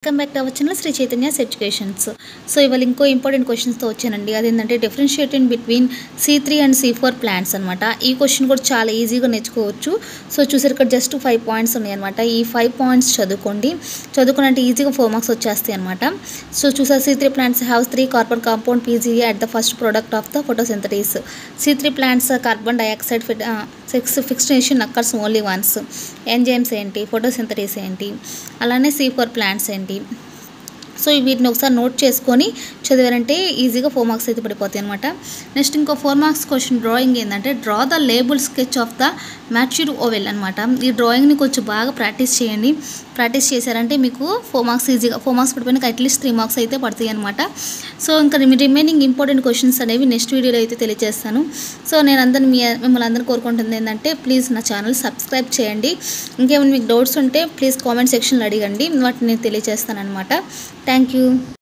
Welcome back to our channel Shri Chaitanya's educations. So ఇవాళ ఇంకో important క్వశ్చన్స్తో వచ్చానండి. అదేంటంటే differentiating between C3 and C4 plants అనమాట. ఈ క్వశ్చన్ కూడా చాలా ఈజీగా నేర్చుకోవచ్చు. సో చూసారు ఇక్కడ జస్ట్ 5 పాయింట్స్ ఉన్నాయన్నమాట. ఈ 5 పాయింట్స్ చదువుకున్నంటే ఈజీగా 4 మార్క్స్ వచ్చేస్తాయి అనమాట. సో చూసారు C3 plants have 3 carbon compound PGA at the first product of the photosynthesis. C3 plants carbon dioxide fixation occurs only once. Enzymes ఏంటి, ఫోటోసింథసిస్ ఏంటి, అలానే C4 ప్లాంట్స్ ఏంటి. సో వీటిని ఒకసారి నోట్ చేసుకొని చదివారంటే ఈజీగా 4 మార్క్స్ అయితే పడిపోతాయి అనమాట. నెక్స్ట్ ఇంకో 4 మార్క్స్ క్వశ్చన్ డ్రాయింగ్ ఏంటంటే draw the label sketch of the mature ovule అనమాట. ఈ డ్రాయింగ్ని కొంచెం బాగా ప్రాక్టీస్ చేయండి. ప్రాక్టీస్ చేశారంటే మీకు 4 మార్క్స్ ఈజీగా 4 మార్క్స్ పడిపోయినాక అట్లీస్ట్ 3 మార్క్స్ అయితే పడతాయి అనమాట. సో ఇంకా రిమైనింగ్ ఇంపార్టెంట్ క్వశ్చన్స్ అనేవి నెక్స్ట్ వీడియోలో అయితే తెలియజేస్తాను. సో నేను మిమ్మల్ని అందరినీ కోరుకుంటుంది ఏంటంటే ప్లీజ్ నా ఛానల్ సబ్స్క్రైబ్ చేయండి. ఇంకేమైనా మీకు డౌట్స్ ఉంటే ప్లీజ్ కామెంట్ సెక్షన్లో అడగండి, వాటిని నేను తెలియజేస్తాను అనమాట. Thank you.